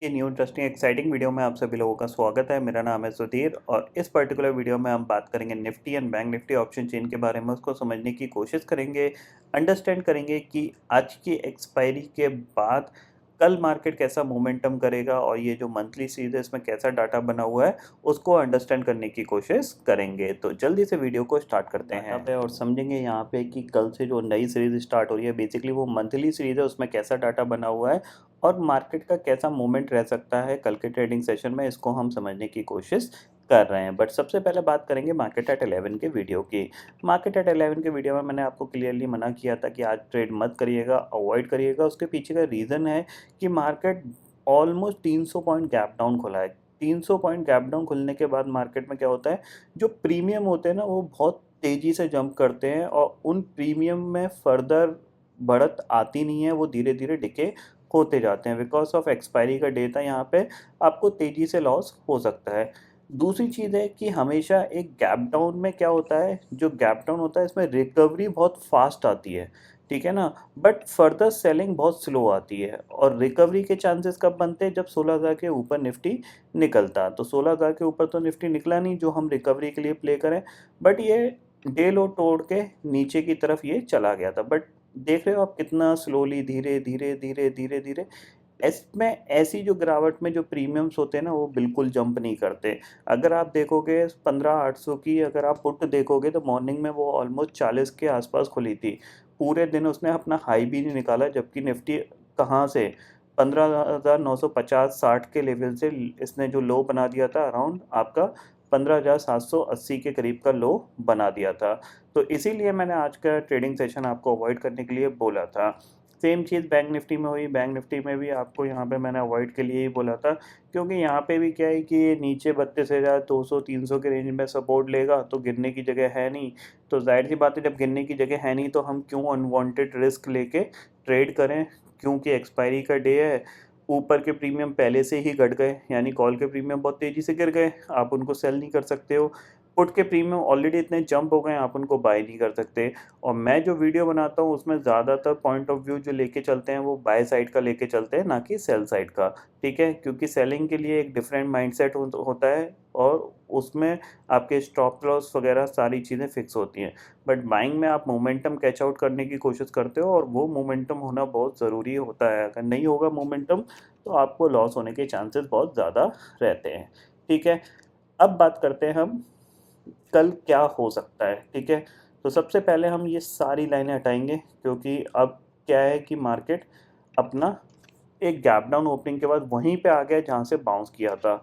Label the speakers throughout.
Speaker 1: ये new interesting exciting video में आप सभी लोगों का स्वागत है। मेरा नाम है सुधीर और इस पर्टिकुलर वीडियो में हम बात करेंगे Nifty and bank Nifty option chain के बारे में। उसको समझने की कोशिश करेंगे, अंडरस्टैंड करेंगे कि आज की एक्सपायरी के बाद कल मार्केट कैसा मोमेंटम करेगा और ये जो मंथली सीरीज है इसमें कैसा डाटा बना हुआ है उसको अंडरस्टैंड करने की कोशिश करेंगे। तो जल्दी से वीडियो को स्टार्ट करते हैं पे और समझेंगे यहाँ पे कि कल से जो नई सीरीज स्टार्ट हो रही है बेसिकली वो मंथली सीरीज है, उसमें कैसा डाटा बना हुआ है और मार्केट का कैसा मूवमेंट रह सकता है कल के ट्रेडिंग सेशन में, इसको हम समझने की कोशिश कर रहे हैं। बट सबसे पहले बात करेंगे मार्केट एट 11 के वीडियो की। मार्केट एट 11 के वीडियो में मैंने आपको क्लियरली मना किया था कि आज ट्रेड मत करिएगा, अवॉइड करिएगा। उसके पीछे का रीज़न है कि market almost 300 point gap down खुला है। 300 पॉइंट गैप डाउन खुलने के बाद मार्केट में क्या होता है, जो प्रीमियम होते हैं ना वो बहुत तेज़ी से जंप करते हैं और उन प्रीमियम में फर्दर बढ़त आती नहीं है, वो धीरे धीरे डिके होते जाते हैं। बिकॉज ऑफ एक्सपायरी का डेटा यहाँ पे आपको तेज़ी से लॉस हो सकता है। दूसरी चीज़ है कि हमेशा एक गैप डाउन में क्या होता है, जो गैप डाउन होता है इसमें रिकवरी बहुत फास्ट आती है, ठीक है ना, बट फर्दर सेलिंग बहुत स्लो आती है। और रिकवरी के चांसेस कब बनते हैं, जब 16,000 के ऊपर निफ्टी निकलता। तो 16,000 के ऊपर तो निफ्टी निकला नहीं जो हम रिकवरी के लिए प्ले करें, बट ये डे लो तोड़ के नीचे की तरफ ये चला गया था। बट देख रहे हो आप कितना स्लोली धीरे धीरे धीरे धीरे धीरे इसमें ऐसी जो गिरावट में जो प्रीमियम्स होते हैं ना वो बिल्कुल जंप नहीं करते। अगर आप देखोगे 15,800 की अगर आप पुट देखोगे तो मॉर्निंग में वो ऑलमोस्ट 40 के आसपास खुली थी। पूरे दिन उसने अपना हाई भी नहीं निकाला, जबकि निफ्टी कहाँ से 15,950-60 के लेवल से इसने जो लो बना दिया था अराउंड आपका 15,780 के करीब का लो बना दिया था। तो इसीलिए मैंने आज का ट्रेडिंग सेशन आपको अवॉइड करने के लिए बोला था। सेम चीज़ बैंक निफ्टी में हुई। बैंक निफ्टी में भी आपको यहाँ पे मैंने अवॉइड के लिए ही बोला था, क्योंकि यहाँ पे भी क्या है कि ये नीचे 32,200-300 के रेंज में सपोर्ट लेगा तो गिरने की जगह है नहीं। तो जाहिर सी बात है, जब गिरने की जगह है नहीं तो हम क्यों अनवांटेड रिस्क लेके ट्रेड करें, क्योंकि एक्सपायरी का डे है। ऊपर के प्रीमियम पहले से ही घट गए, यानी कॉल के प्रीमियम बहुत तेज़ी से गिर गए, आप उनको सेल नहीं कर सकते हो। पुट के प्रीमियम ऑलरेडी इतने जंप हो गए, आप उनको बाय नहीं कर सकते। और मैं जो वीडियो बनाता हूँ उसमें ज़्यादातर पॉइंट ऑफ व्यू जो लेके चलते हैं वो बाय साइड का लेके चलते हैं, ना कि सेल साइड का, ठीक है। क्योंकि सेलिंग के लिए एक डिफरेंट माइंडसेट होता है और उसमें आपके स्टॉप लॉस वगैरह सारी चीज़ें फिक्स होती हैं। बट बाइंग में आप मोमेंटम कैच आउट करने की कोशिश करते हो और वो मोमेंटम होना बहुत ज़रूरी होता है। अगर नहीं होगा मोमेंटम तो आपको लॉस होने के चांसेस बहुत ज़्यादा रहते हैं, ठीक है। अब बात करते हैं हम कल क्या हो सकता है, ठीक है। तो सबसे पहले हम ये सारी लाइनें हटाएंगे, क्योंकि अब क्या है कि मार्केट अपना एक गैप डाउन ओपनिंग के बाद वहीं पे आ गया जहाँ से बाउंस किया था।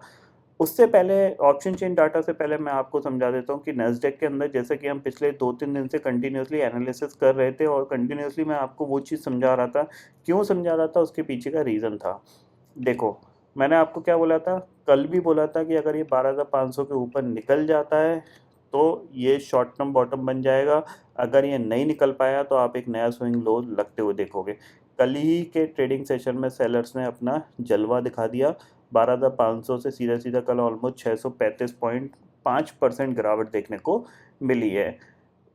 Speaker 1: उससे पहले ऑप्शन चेन डाटा से पहले मैं आपको समझा देता हूँ कि नैस्डैक के अंदर जैसे कि हम पिछले 2-3 दिन से कंटिन्यूअसली एनालिसिस कर रहे थे और कंटिन्यूअसली मैं आपको वो चीज़ समझा रहा था। क्यों समझा रहा था, उसके पीछे का रीज़न था। देखो, मैंने आपको क्या बोला था, कल भी बोला था कि अगर ये 12,500 के ऊपर निकल जाता है तो ये शॉर्ट टर्म बॉटम बन जाएगा। अगर ये नहीं निकल पाया तो आप एक नया स्विंग लो लगते हुए देखोगे। कल ही के ट्रेडिंग सेशन में सेलर्स ने अपना जलवा दिखा दिया। 12,500 से सीधा-सीधा कल ऑलमोस्ट 635.5% गिरावट देखने को मिली है।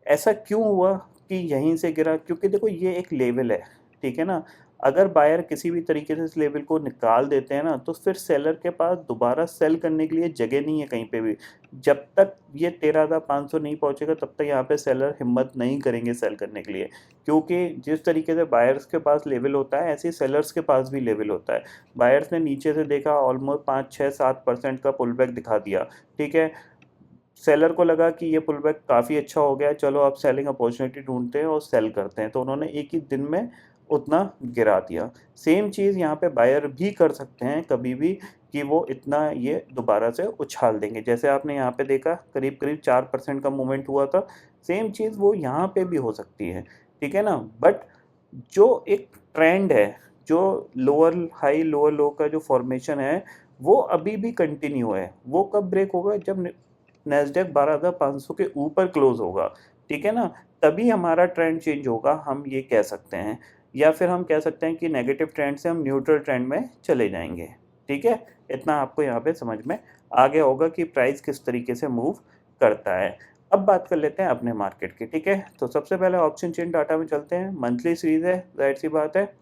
Speaker 1: ऐसा क्यों हुआ कि यहीं से गिरा? क्योंकि देखो ये एक लेवल है, ठीक है ना? अगर बायर किसी भी तरीके से इस लेवल को निकाल देते हैं ना, तो फिर सेलर के पास दोबारा सेल करने के लिए जगह नहीं है कहीं पे भी। जब तक ये 13,500 नहीं पहुँचेगा तब तक यहाँ पे सेलर हिम्मत नहीं करेंगे सेल करने के लिए। क्योंकि जिस तरीके से बायर्स के पास लेवल होता है, ऐसे ही सेलर्स के पास भी लेवल होता है। बायर्स ने नीचे से देखा ऑलमोस्ट 5, 6, 7% का पुल बैक दिखा दिया, ठीक है? सेलर को लगा कि ये पुलबैक काफ़ी अच्छा हो गया है, चलो अब सेलिंग अपॉर्चुनिटी ढूँढते हैं और सेल करते हैं, तो उन्होंने एक ही दिन में उतना गिरा दिया। सेम चीज़ यहाँ पे बायर भी कर सकते हैं कभी भी, कि वो इतना ये दोबारा से उछाल देंगे। जैसे आपने यहाँ पे देखा करीब-करीब 4% का मूवमेंट हुआ था, सेम चीज़ वो यहाँ पे भी हो सकती है, ठीक है ना? बट जो एक ट्रेंड है, जो लोअर हाई, लोअर लो का जो फॉर्मेशन है, वो अभी भी कंटिन्यू है। वो कब ब्रेक होगा, जब नैस्डैक 12,500 के ऊपर क्लोज़ होगा, ठीक है ना? तभी हमारा ट्रेंड चेंज होगा, हम ये कह सकते हैं। या फिर हम कह सकते हैं कि नेगेटिव ट्रेंड से हम न्यूट्रल ट्रेंड में चले जाएँगे, ठीक है? इतना आपको यहाँ पे समझ में आ गया होगा कि प्राइस किस तरीके से मूव करता है। अब बात कर लेते हैं अपने मार्केट की, ठीक है? तो सबसे पहले ऑप्शन चेन डाटा में चलते हैं। मंथली सीरीज़ है, ज़ाहिर-सी बात है।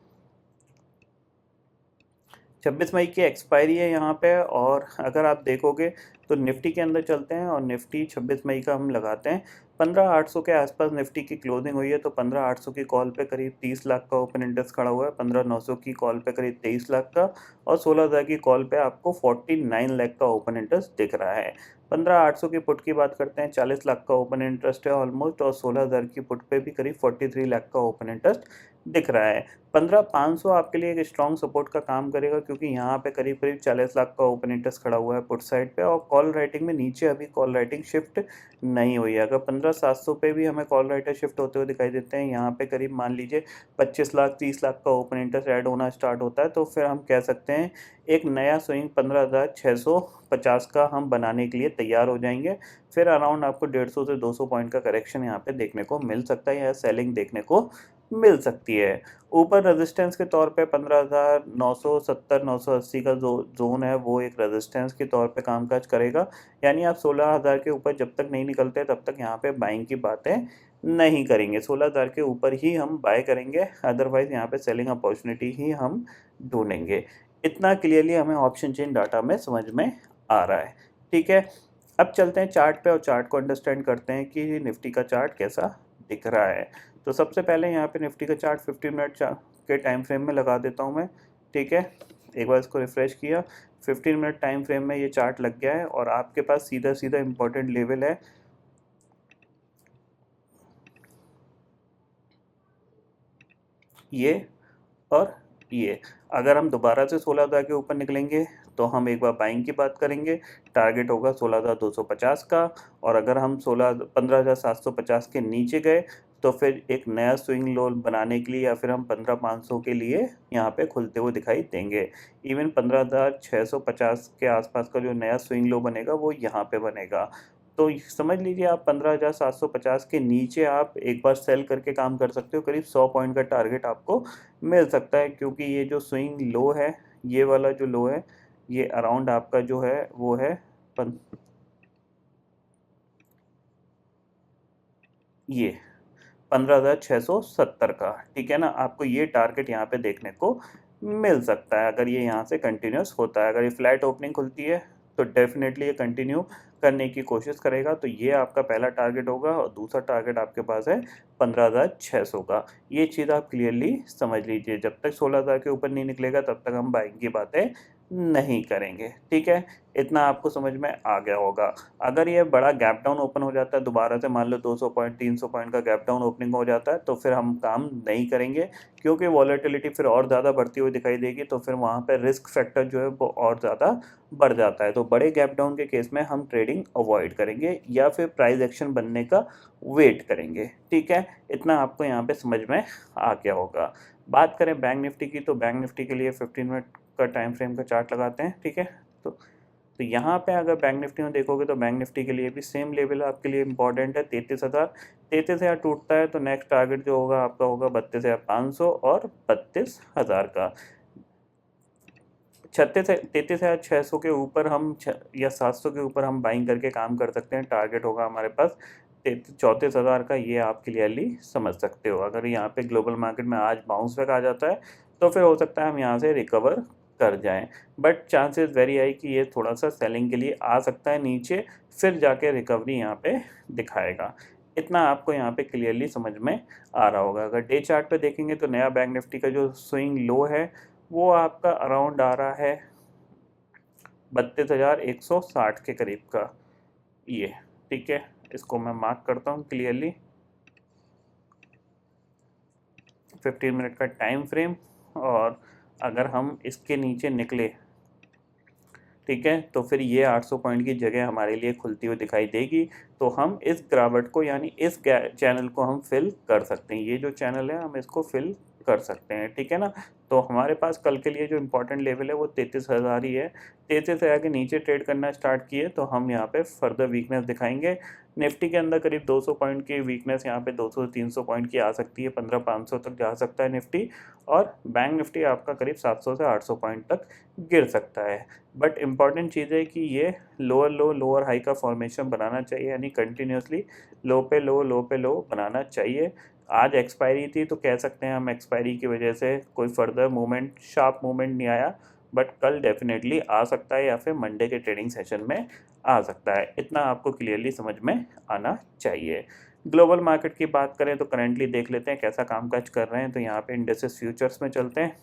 Speaker 1: 26 मई की एक्सपायरी है यहाँ पे। और अगर आप देखोगे तो निफ्टी के अंदर चलते हैं और निफ्टी 26 मई का हम लगाते हैं 15,800 के आसपास निफ्टी की क्लोजिंग हुई है। तो 15,800 की कॉल पे करीब 30 लाख का ओपन इंटरेस्ट खड़ा हुआ है, 15,900 की कॉल पे करीब 23 लाख का, और 16,000 की कॉल पे आपको 49 लाख का ओपन इंटरेस्ट दिख रहा है। 15,800 की पुट की बात करते हैं, 40 लाख का ओपन इंटरेस्ट है ऑलमोस्ट, और 16,000 की पुट पे भी करीब 43 लाख का ओपन इंटरेस्ट दिख रहा है। 15,500 आपके लिए एक स्ट्रॉन्ग सपोर्ट का काम करेगा, क्योंकि यहाँ पे करीब करीब 40 लाख का ओपन इंटरेस्ट खड़ा हुआ है पुट साइड पे, और कॉल राइटिंग में नीचे अभी कॉल राइटिंग शिफ्ट नहीं हुई है। अगर 15,700 पे भी हमें कॉल राइटर शिफ्ट होते हुए दिखाई देते हैं, यहाँ पे करीब मान लीजिए 25 लाख 30 लाख का ओपन इंटरेस्ट ऐड होना स्टार्ट होता है, तो फिर हम कह सकते हैं एक नया स्विंग 15,650 का हम बनाने के लिए तैयार हो जाएंगे। फिर अराउंड आपको 150 से 200 पॉइंट का करेक्शन यहाँ पे देखने को मिल सकता है, या सेलिंग देखने को मिल सकती है। ऊपर रेजिस्टेंस के तौर पे 15,970 980 का जो जोन है वो एक रेजिस्टेंस के तौर पे कामकाज करेगा। यानी आप 16,000 के ऊपर जब तक नहीं निकलते तब तक यहाँ पे बाइंग की बातें नहीं करेंगे। 16,000 के ऊपर ही हम बाय करेंगे, अदरवाइज यहाँ पे सेलिंग अपॉर्चुनिटी ही हम ढूंढेंगे। इतना क्लियरली हमें ऑप्शन चेन डाटा में समझ में आ रहा है। ठीक है, अब चलते हैं चार्ट पे और चार्ट को अंडरस्टैंड करते हैं कि निफ्टी का चार्ट कैसा दिख रहा है। तो सबसे पहले यहाँ पे निफ्टी का चार्ट 15 मिनट के टाइम फ्रेम में लगा देता हूँ मैं। ठीक है, एक बार इसको रिफ्रेश किया, 15 मिनट टाइम फ्रेम में ये चार्ट लग गया है, और आपके पास सीधा सीधा इंपॉर्टेंट लेवल है ये और ये। अगर हम दोबारा से 16,000 के ऊपर निकलेंगे तो हम एक बार बाइंग की बात करेंगे, टारगेट होगा 16,250 का। और अगर हम 15,750 के नीचे गए तो फिर एक नया स्विंग लो बनाने के लिए, या फिर हम 15,500 के लिए यहाँ पे खुलते हुए दिखाई देंगे। इवन 15,650 के आसपास का जो नया स्विंग लो बनेगा वो यहाँ पे बनेगा। तो समझ लीजिए आप 15,750 के नीचे आप एक बार सेल करके काम कर सकते हो, करीब 100 पॉइंट का टारगेट आपको मिल सकता है। क्योंकि ये जो स्विंग लो है, ये वाला जो लो है, ये अराउंड आपका जो है वो है ये 15,670 का। ठीक है ना, आपको ये टारगेट यहाँ पे देखने को मिल सकता है अगर ये यहाँ से कंटिन्यूस होता है। अगर ये फ्लैट ओपनिंग खुलती है तो डेफिनेटली ये कंटिन्यू करने की कोशिश करेगा। तो ये आपका पहला टारगेट होगा, और दूसरा टारगेट आपके पास है 15,600 का। ये चीज़ आप क्लियरली समझ लीजिए। जब तक 16,000 के ऊपर नहीं निकलेगा तब तक हम बाइंग की बातें नहीं करेंगे। ठीक है, इतना आपको समझ में आ गया होगा। अगर ये बड़ा गैप डाउन ओपन हो जाता है दोबारा से, मान लो 200 पॉइंट 300 पॉइंट का गैप डाउन ओपनिंग हो जाता है, तो फिर हम काम नहीं करेंगे, क्योंकि वॉलेटिलिटी फिर और ज़्यादा बढ़ती हुई दिखाई देगी। तो फिर वहाँ पे रिस्क फैक्टर जो है वो और ज़्यादा बढ़ जाता है। तो बड़े गैप डाउन के केस में हम ट्रेडिंग अवॉइड करेंगे, या फिर प्राइस एक्शन बनने का वेट करेंगे। ठीक है, इतना आपको यहाँ पे समझ में आ गया होगा। बात करें बैंक निफ्टी की, तो बैंक निफ्टी के लिए 15 मिनट का टाइम फ्रेम का चार्ट लगाते हैं। ठीक है, तो यहाँ पे अगर बैंक निफ्टी में देखोगे तो बैंक निफ्टी के लिए भी सेम लेवल आपके लिए इंपॉर्टेंट है, 33,000। 33,000 टूटता है तो नेक्स्ट टारगेट जो होगा आपका होगा 32,500 और 32,000 का। 33,600 के ऊपर हम या 700 के ऊपर हम बाइंग करके काम कर सकते हैं। टारगेट होगा हमारे पास 34,000 का, ये आप क्लियरली समझ सकते हो। अगर यहाँ पे ग्लोबल मार्केट में आज बाउंस बैक आ जाता है तो फिर हो सकता है हम यहाँ से रिकवर कर जाएं, बट चांसेस वेरी हाई कि ये थोड़ा सा सेलिंग के लिए आ सकता है नीचे, फिर जाके रिकवरी यहाँ पे दिखाएगा। इतना आपको यहाँ पे क्लियरली समझ में आ रहा होगा। अगर डे चार्ट पे देखेंगे तो नया बैंक निफ्टी का जो स्विंग लो है वो आपका अराउंड आ रहा है 32,160 के करीब का ये। ठीक है, इसको मैं मार्क करता हूँ क्लियरली। 15 मिनट का टाइम फ्रेम, और अगर हम इसके नीचे निकले, ठीक है, तो फिर ये 800 पॉइंट की जगह हमारे लिए खुलती हुई दिखाई देगी। तो हम इस गिरावट को, यानी इस चैनल को हम फिल कर सकते हैं। ये जो चैनल है हम इसको फिल कर सकते हैं। ठीक है ना, तो हमारे पास कल के लिए जो इम्पोर्टेंट लेवल है वो 33,000 ही है। 33,000 के नीचे ट्रेड करना स्टार्ट किए तो हम यहाँ पे फर्दर वीकनेस दिखाएंगे। निफ्टी के अंदर करीब 200 पॉइंट की वीकनेस यहाँ पे 200 से 300 पॉइंट की आ सकती है, 15,500 तक जा सकता है निफ्टी। और बैंक निफ्टी आपका करीब 700 से 800 पॉइंट तक गिर सकता है। बट इम्पॉर्टेंट चीज़ है कि ये लोअर लो लोअर हाई का फॉर्मेशन बनाना चाहिए, यानी कंटिन्यूसली लो पे लो बनाना चाहिए। आज एक्सपायरी थी तो कह सकते हैं हम एक्सपायरी की वजह से कोई फर्दर मूवमेंट, शार्प मूवमेंट नहीं आया, बट कल डेफिनेटली आ सकता है या फिर मंडे के ट्रेडिंग सेशन में आ सकता है। इतना आपको क्लियरली समझ में आना चाहिए। ग्लोबल मार्केट की बात करें तो करेंटली देख लेते हैं कैसा कामकाज कर रहे हैं। तो यहाँ पे इंडेक्सेस फ्यूचर्स में चलते हैं।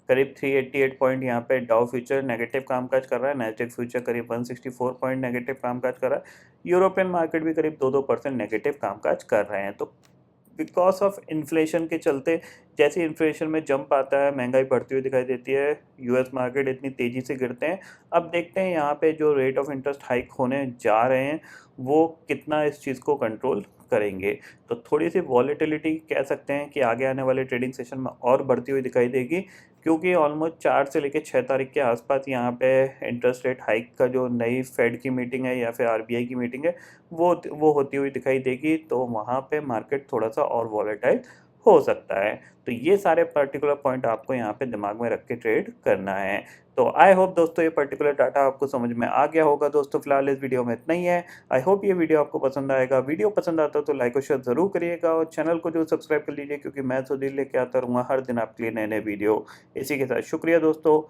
Speaker 1: करीब 388 पॉइंट यहाँ पे डाउ फ्यूचर नेगेटिव कामकाज कर रहा है। नैस्डैक फ्यूचर करीब 164 पॉइंट नेगेटिव कामकाज कर रहा है। यूरोपियन मार्केट भी करीब 2-2% नेगेटिव कामकाज कर रहे हैं। तो बिकॉज ऑफ इन्फ्लेशन के चलते जैसे इन्फ्लेशन में जंप आता है, महंगाई बढ़ती हुई दिखाई देती है, यूएस मार्केट इतनी तेज़ी से गिरते हैं। अब देखते हैं यहाँ पे जो रेट ऑफ इंटरेस्ट हाइक होने जा रहे हैं वो कितना इस चीज़ को कंट्रोल करेंगे। तो थोड़ी सी वॉलेटिलिटी कह सकते हैं कि आगे आने वाले ट्रेडिंग सेशन में और बढ़ती हुई दिखाई देगी, क्योंकि ऑलमोस्ट 4 से लेकर 6 तारीख के आसपास यहाँ पे इंटरेस्ट रेट हाइक का जो नई फेड की मीटिंग है या फिर आरबीआई की मीटिंग है वो होती हुई दिखाई देगी। तो वहाँ पे मार्केट थोड़ा सा और वॉलेटाइल हो सकता है। तो ये सारे पर्टिकुलर पॉइंट आपको यहाँ पे दिमाग में रख के ट्रेड करना है। तो आई होप दोस्तों ये पर्टिकुलर डाटा आपको समझ में आ गया होगा। दोस्तों फिलहाल इस वीडियो में इतना ही है। आई होप ये वीडियो आपको पसंद आएगा। वीडियो पसंद आता है तो लाइक और शेयर ज़रूर करिएगा और चैनल को जो सब्सक्राइब कर लीजिए, क्योंकि मैं सुधीर लेके आता रहूँगा हर दिन आपके लिए नए नए वीडियो। इसी के साथ शुक्रिया दोस्तों।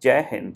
Speaker 1: जय हिंद।